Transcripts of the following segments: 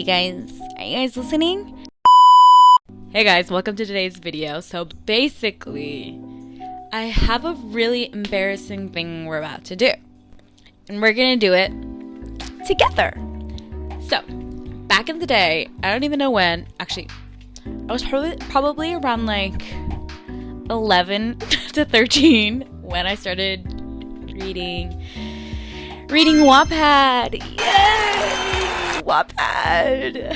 guys, are you guys listening? Hey guys, welcome to today's video. So basically, I have a really embarrassing thing we're about to do. And we're gonna do it together. So, back in the day, I don't even know when, actually, I was probably around like 11 to 13 when I started reading Wattpad. Yay! Wattpad!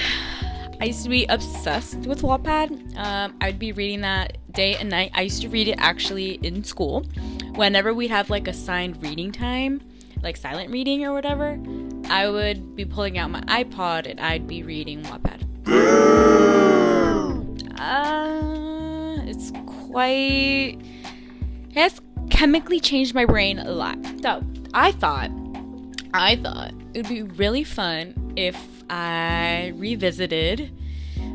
I used to be obsessed with Wattpad. I'd be reading that day and night. I used to read it actually in school. Whenever we'd have like assigned reading time, like silent reading or whatever, I would be pulling out my iPod and I'd be reading Wattpad. It has chemically changed my brain a lot. So I thought it would be really fun if I revisited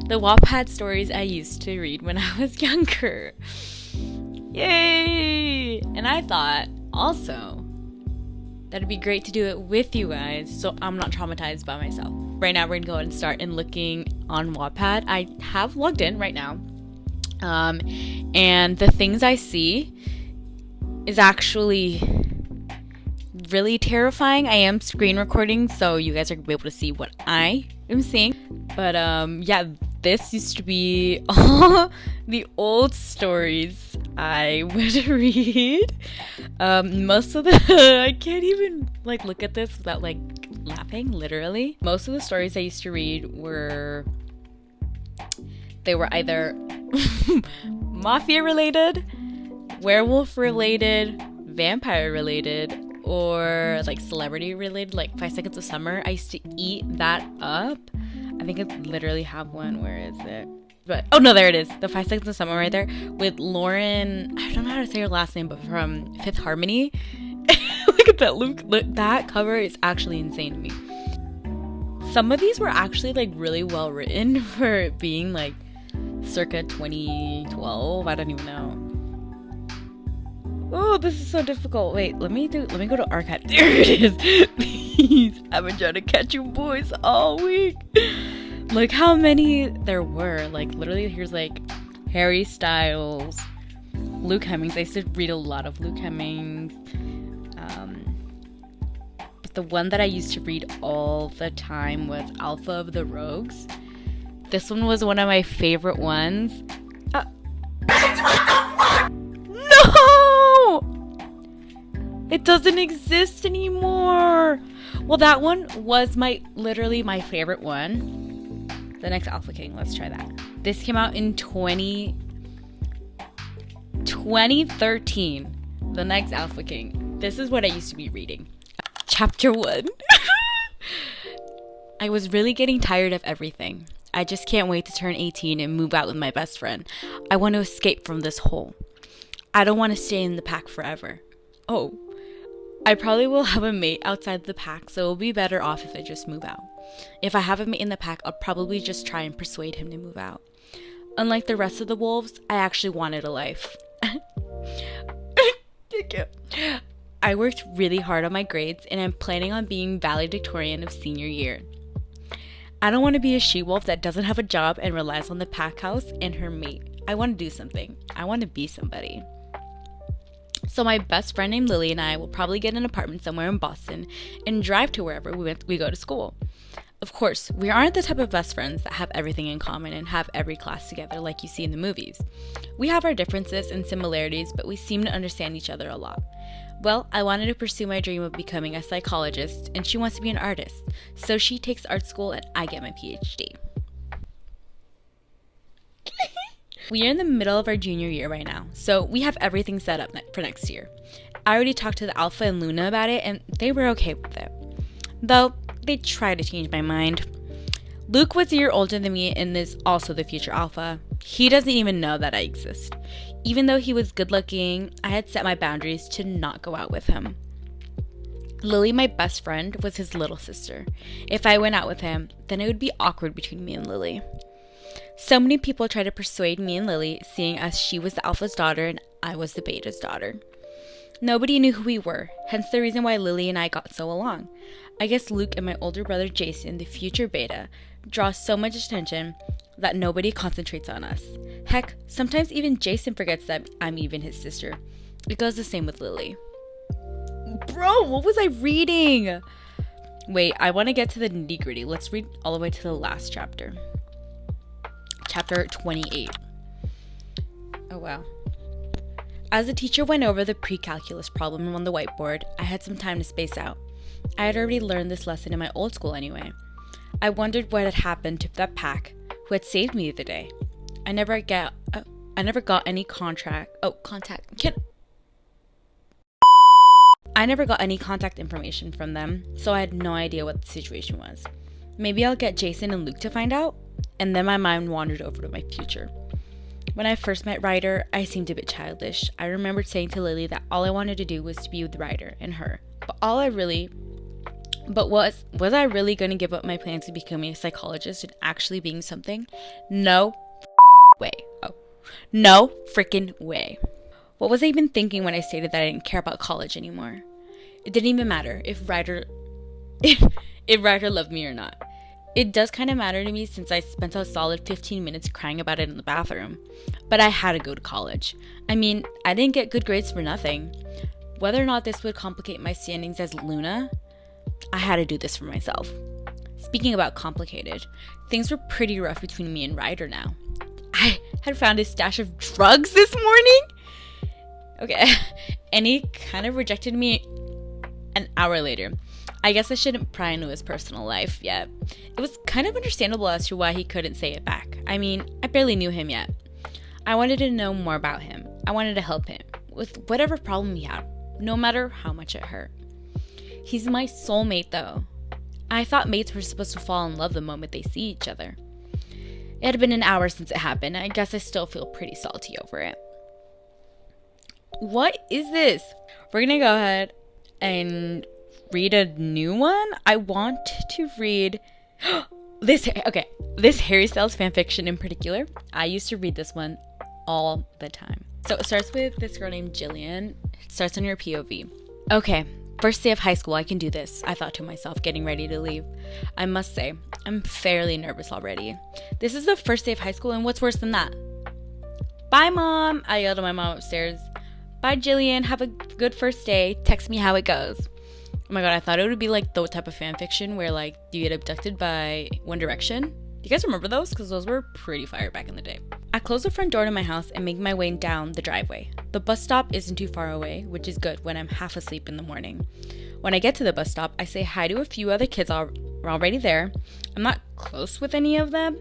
the Wattpad stories I used to read when I was younger. Yay! And I thought also that it'd be great to do it with you guys so I'm not traumatized by myself. Right now we're gonna go ahead and start in looking on Wattpad. I have logged in right now. And the things I see is actually really terrifying. I am screen recording so you guys are gonna be able to see what I am seeing. But yeah, this used to be all the old stories I would read. Most of the I can't even like look at this without like laughing, literally. Most of the stories I used to read were either mafia related, werewolf related, vampire related, or like celebrity related, like 5 Seconds of Summer. I used to eat that up. I think I literally have one. Where is it? But oh no, there it is. The 5 Seconds of Summer right there with Lauren. I don't know how to say her last name, but from Fifth Harmony. Look at that. Look, that cover is actually insane to me. Some of these were actually like really well written for being like circa 2012. I don't even know. Oh, this is so difficult. Wait, let me go to archive. There it is. Please, I've been trying to catch you boys all week. Look how many there were. Like literally, here's like Harry Styles, Luke Hemmings. I used to read a lot of Luke Hemmings. But the one that I used to read all the time was Alpha of the Rogues. This one was one of my favorite ones. No! It doesn't exist anymore. Well, that one was literally my favorite one. The Next Alpha King. Let's try that. This came out in 2013. The Next Alpha King. This is what I used to be reading. Chapter 1. I was really getting tired of everything. I just can't wait to turn 18 and move out with my best friend. I want to escape from this hole. I don't want to stay in the pack forever. Oh, I probably will have a mate outside the pack, so it'll be better off if I just move out. If I have a mate in the pack, I'll probably just try and persuade him to move out. Unlike the rest of the wolves, I actually wanted a life. I worked really hard on my grades, and I'm planning on being valedictorian of senior year. I don't want to be a she-wolf that doesn't have a job and relies on the pack house and her mate. I want to do something. I want to be somebody. So my best friend named Lily and I will probably get an apartment somewhere in Boston and drive to wherever we go to school. Of course, we aren't the type of best friends that have everything in common and have every class together like you see in the movies. We have our differences and similarities, but we seem to understand each other a lot. Well, I wanted to pursue my dream of becoming a psychologist, and she wants to be an artist. So she takes art school and I get my PhD. We are in the middle of our junior year right now, so we have everything set up for next year. I already talked to the Alpha and Luna about it, and they were okay with it. Though, they tried to change my mind. Luke was a year older than me and is also the future Alpha. He doesn't even know that I exist. Even though he was good looking, I had set my boundaries to not go out with him. Lily, my best friend, was his little sister. If I went out with him, then it would be awkward between me and Lily. So many people tried to persuade me and Lily, seeing as she was the Alpha's daughter and I was the Beta's daughter. Nobody knew who we were, hence the reason why Lily and I got so along. I guess Luke and my older brother Jason, the future Beta, draws so much attention that nobody concentrates on us. Heck, sometimes even Jason forgets that I'm even his sister. It goes the same with Lily. Bro, what was I reading? Wait, I want to get to the nitty-gritty. Let's read all the way to the last chapter. Chapter 28. Oh, wow. As the teacher went over the pre-calculus problem on the whiteboard, I had some time to space out. I had already learned this lesson in my old school anyway. I wondered what had happened to that pack who had saved me the day. I never got any contact information from them, so I had no idea what the situation was. Maybe I'll get Jason and Luke to find out? And then my mind wandered over to my future. When I first met Ryder, I seemed a bit childish. I remembered saying to Lily that all I wanted to do was to be with Ryder and her. Was I really going to give up my plans to becoming a psychologist and actually being something? No way. Oh, no freaking way. What was I even thinking when I stated that I didn't care about college anymore? It didn't even matter if Ryder loved me or not. It does kind of matter to me since I spent a solid 15 minutes crying about it in the bathroom. But I had to go to college. I mean, I didn't get good grades for nothing. Whether or not this would complicate my standings as Luna, I had to do this for myself. Speaking about complicated, things were pretty rough between me and Ryder now. I had found a stash of drugs this morning. Okay, and he kind of rejected me an hour later. I guess I shouldn't pry into his personal life yet. It was kind of understandable as to why he couldn't say it back. I mean, I barely knew him yet. I wanted to know more about him. I wanted to help him with whatever problem he had, no matter how much it hurt. He's my soulmate, though. I thought mates were supposed to fall in love the moment they see each other. It had been an hour since it happened. I guess I still feel pretty salty over it. What is this? We're gonna go ahead and read a new one. I want to read this Harry Styles fanfiction in particular. I used to read this one all the time. So it starts with this girl named Jillian. It starts on your POV. Okay, first day of high school, I can do this, I thought to myself, getting ready to leave. I must say, I'm fairly nervous already. This is the first day of high school, and what's worse than that? Bye, Mom, I yelled at my mom upstairs. Bye, Jillian, have a good first day. Text me how it goes. Oh my god, I thought it would be like the type of fanfiction where like you get abducted by One Direction. Do you guys remember those? Because those were pretty fire back in the day. I close the front door to my house and make my way down the driveway. The bus stop isn't too far away, which is good when I'm half asleep in the morning. When I get to the bus stop, I say hi to a few other kids already there. I'm not close with any of them,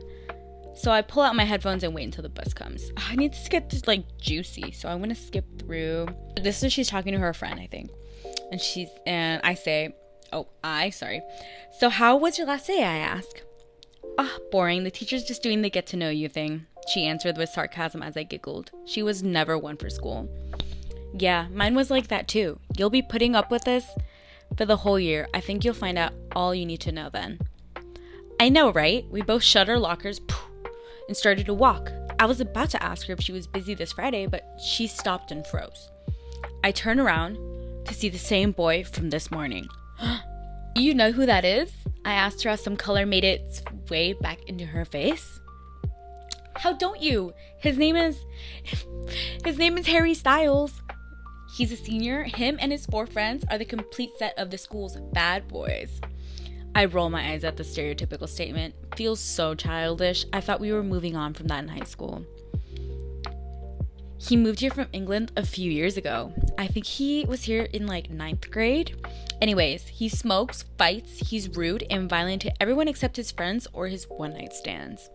so I pull out my headphones and wait until the bus comes. I need to get this like juicy, so I'm gonna skip through. This is she's talking to her friend, I think. And I say, so how was your last day, I ask. Boring. The teacher's just doing the get to know you thing, she answered with sarcasm as I giggled. She was never one for school. Yeah, mine was like that too. You'll be putting up with this for the whole year. I think you'll find out all you need to know then. I know, right? We both shut our lockers and started to walk. I was about to ask her if she was busy this Friday, but she stopped and froze. I turn around to see the same boy from this morning. You know who that is? I asked her as some color made its way back into her face. How don't you? His name is Harry Styles. He's a senior. Him and his 4 friends are the complete set of the school's bad boys. I roll my eyes at the stereotypical statement. Feels so childish. I thought we were moving on from that in high school. He moved here from England a few years ago. I think he was here in like 9th grade. Anyways, he smokes, fights, he's rude and violent to everyone except his friends or his one-night stands.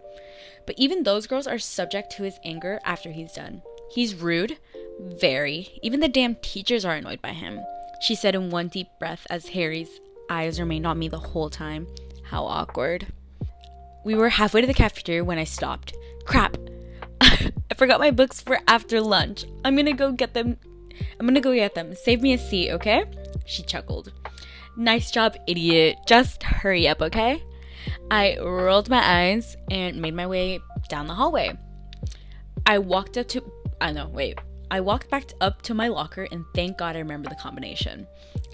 But even those girls are subject to his anger after he's done. He's rude, very. Even the damn teachers are annoyed by him, she said in one deep breath as Harry's eyes remained on me the whole time. How awkward. We were halfway to the cafeteria when I stopped. Crap. I forgot my books for after lunch. I'm gonna go get them. Save me a seat, okay? She chuckled. Nice job, idiot. Just hurry up, okay? I rolled my eyes and made my way down the hallway. I I walked back up to my locker and thank God I remember the combination.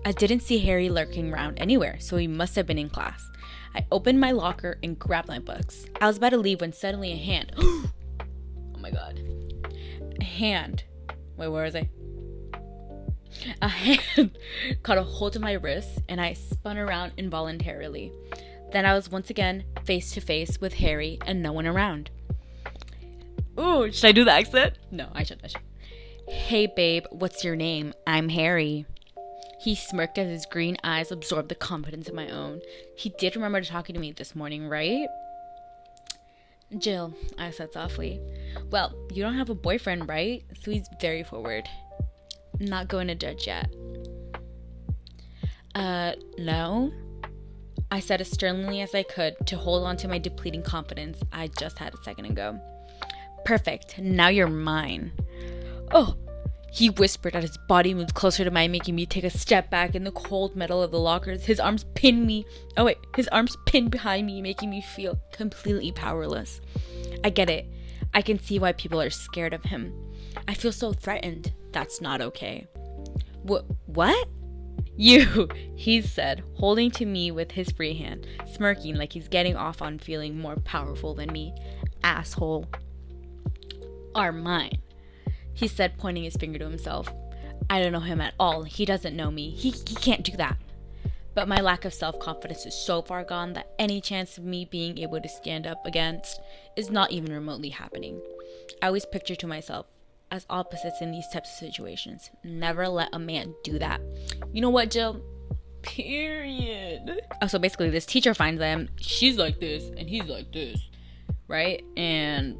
I didn't see Harry lurking around anywhere, so he must have been in class. I opened my locker and grabbed my books. I was about to leave when suddenly a hand. Oh my God. A hand. Wait, where was I? A hand caught a hold of my wrist and I spun around involuntarily. Then I was once again face to face with Harry and no one around. Ooh, should I do the accent? No, I should. Hey babe, what's your name? I'm Harry. He smirked as his green eyes absorbed the confidence of my own. He did remember talking to me this morning, right? Jill, I said softly. Well, you don't have a boyfriend, right? So he's very forward. Not going to judge yet. No? I said as sternly as I could to hold on to my depleting confidence I just had a second ago. Perfect. Now you're mine. Oh, he whispered as his body moved closer to mine, making me take a step back in the cold metal of the lockers. His arms pinned behind me, making me feel completely powerless. I get it. I can see why people are scared of him. I feel so threatened. That's not okay. What? You, he said, holding to me with his free hand, smirking like he's getting off on feeling more powerful than me. Asshole. Are mine, he said, pointing his finger to himself. I don't know him at all. He doesn't know me. He can't do that. But my lack of self-confidence is so far gone that any chance of me being able to stand up against is not even remotely happening. I always picture to myself as opposites in these types of situations. Never let a man do that. You know what, Jill? Period. Oh, so basically this teacher finds them. She's like this and he's like this, right? And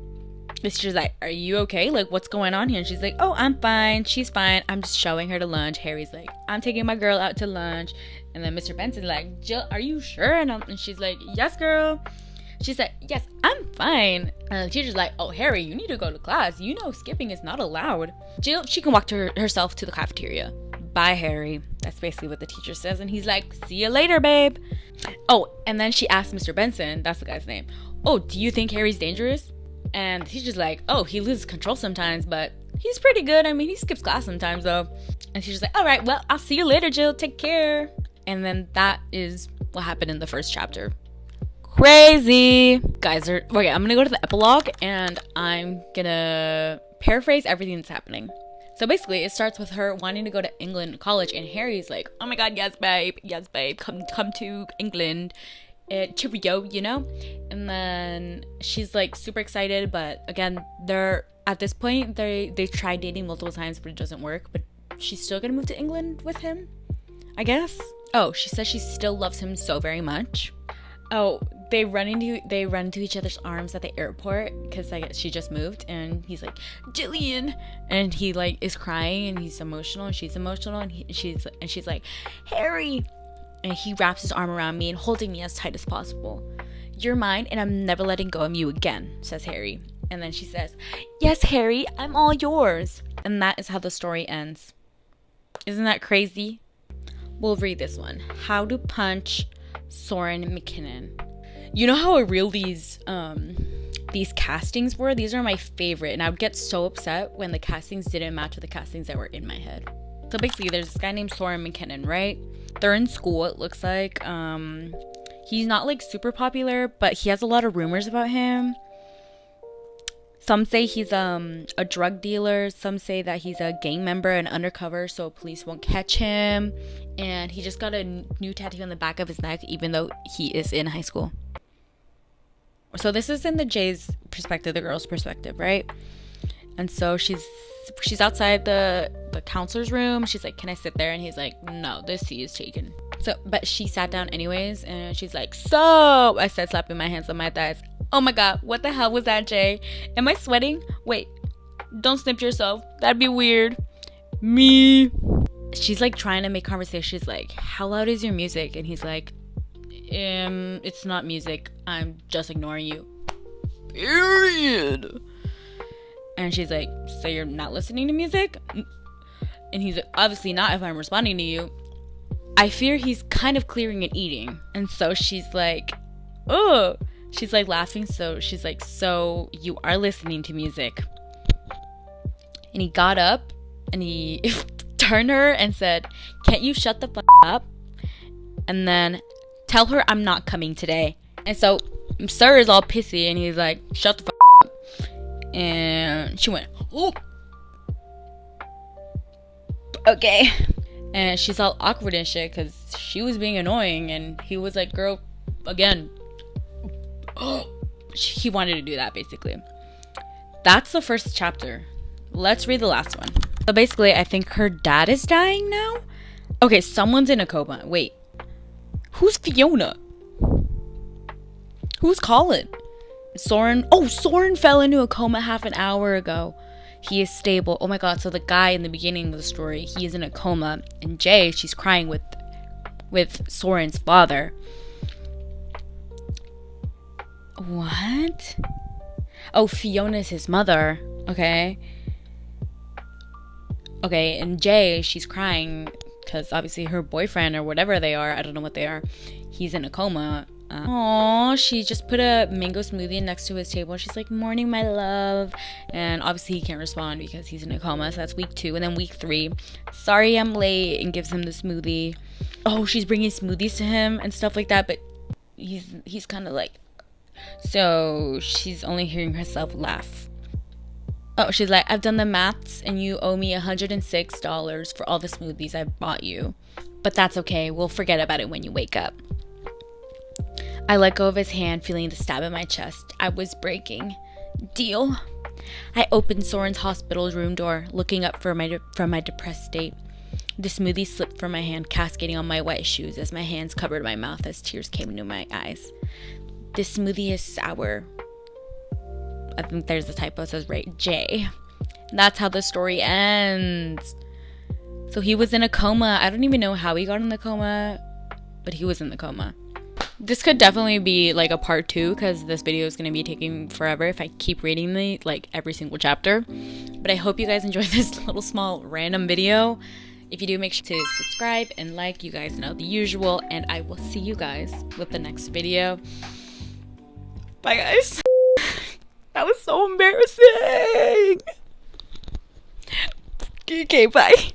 this teacher's like, are you okay? Like, what's going on here? And she's like, oh, I'm fine. She's fine. I'm just showing her to lunch. Harry's like, I'm taking my girl out to lunch. And then Mr. Benson's like, Jill, are you sure? And she's like, yes, girl. She said, yes, I'm fine. And the teacher's like, oh, Harry, you need to go to class. You know skipping is not allowed. Jill, she can walk to herself to the cafeteria. Bye, Harry. That's basically what the teacher says. And he's like, see you later, babe. Oh, and then she asked Mr. Benson, that's the guy's name, oh, do you think Harry's dangerous? And the teacher's like, oh, he loses control sometimes, but he's pretty good. I mean, he skips class sometimes, though. And the teacher's like, all right, well, I'll see you later, Jill. Take care. And then that is what happened in the first chapter. Crazy. Guys, okay, I'm gonna go to the epilogue and I'm gonna paraphrase everything that's happening. So basically it starts with her wanting to go to England college and Harry's like, oh my god, yes babe, come to England, cheerio, you know. And then she's like super excited, but again, they're at this point they tried dating multiple times but it doesn't work, but she's still gonna move to England with him, I guess. Oh, she says she still loves him so very much. Oh, they run into each other's arms at the airport because she just moved, and he's like, Jillian, and he like is crying and he's emotional and she's emotional and she's like, Harry, and he wraps his arm around me and holding me as tight as possible. You're mine and I'm never letting go of you again, says Harry. And then she says, yes, Harry, I'm all yours. And that is how the story ends. Isn't that crazy? We'll read this one. How to Punch Soren McKinnon. You know how real these castings were? These are my favorite, and I would get so upset when the castings didn't match with the castings that were in my head. So basically there's this guy named Soren McKinnon, right? They're in school, it looks like. He's not like super popular, but he has a lot of rumors about him. Some say he's a drug dealer. Some say that he's a gang member and undercover so police won't catch him. And he just got a new tattoo on the back of his neck even though he is in high school. So this is in the Jay's perspective, the girl's perspective, right? And so she's outside the counselor's room. She's like, can I sit there? And he's like, no, this seat is taken. So, but she sat down anyways, and she's like, so, I said, slapping my hands on my thighs, oh my god, what the hell was that, Jay? Am I sweating? Wait, don't snip yourself. That'd be weird. Me. She's like trying to make conversation. She's like, how loud is your music? And he's like, it's not music. I'm just ignoring you. Period. And she's like, so you're not listening to music? And he's like, obviously not if I'm responding to you. I fear he's kind of clearing and eating. And so she's like, oh. She's like laughing. So she's like, so you are listening to music? And he got up and he turned her and said, "Can't you shut the fuck up? And then tell her I'm not coming today." And so Sir is all pissy and he's like, "Shut the fuck up." And she went, "Oh, okay." And she's all awkward and shit because she was being annoying. And he was like, "Girl, again." He wanted to do that, basically. That's the first chapter. Let's read the last one. So basically, I think her dad is dying now. Okay, someone's in a coma. Wait. Who's Fiona? Who's Colin? Soren. Oh, Soren fell into a coma half an hour ago. He is stable. Oh my god, so the guy in the beginning of the story, he is in a coma. And Jay, she's crying with Soren's father. What? Oh, Fiona's his mother. Okay. Okay, and Jay, she's crying because obviously her boyfriend or whatever they are, I don't know what they are, he's in a coma. Aww, she just put a mango smoothie next to his table. She's like, "Morning, my love." And obviously he can't respond because he's in a coma. So that's week 2. And then week 3, "Sorry I'm late," and gives him the smoothie. Oh, she's bringing smoothies to him and stuff like that. But he's kind of like, so she's only hearing herself laugh. Oh, she's like, "I've done the maths and you owe me $106 for all the smoothies I bought you. But that's okay. We'll forget about it when you wake up." I let go of his hand, feeling the stab in my chest. I was breaking. Deal. I opened Soren's hospital room door, looking up from my depressed state. The smoothie slipped from my hand, cascading on my wet shoes as my hands covered my mouth as tears came into my eyes. "This smoothie is sour." I think there's a typo. It says right, J. That's how the story ends. So he was in a coma. I don't even know how he got in the coma, but he was in the coma. This could definitely be like a part 2 because this video is going to be taking forever if I keep reading every single chapter. But I hope you guys enjoyed this little small random video. If you do, make sure to subscribe and like. You guys know the usual, and I will see you guys with the next video. Bye, guys. That was so embarrassing. Okay, bye.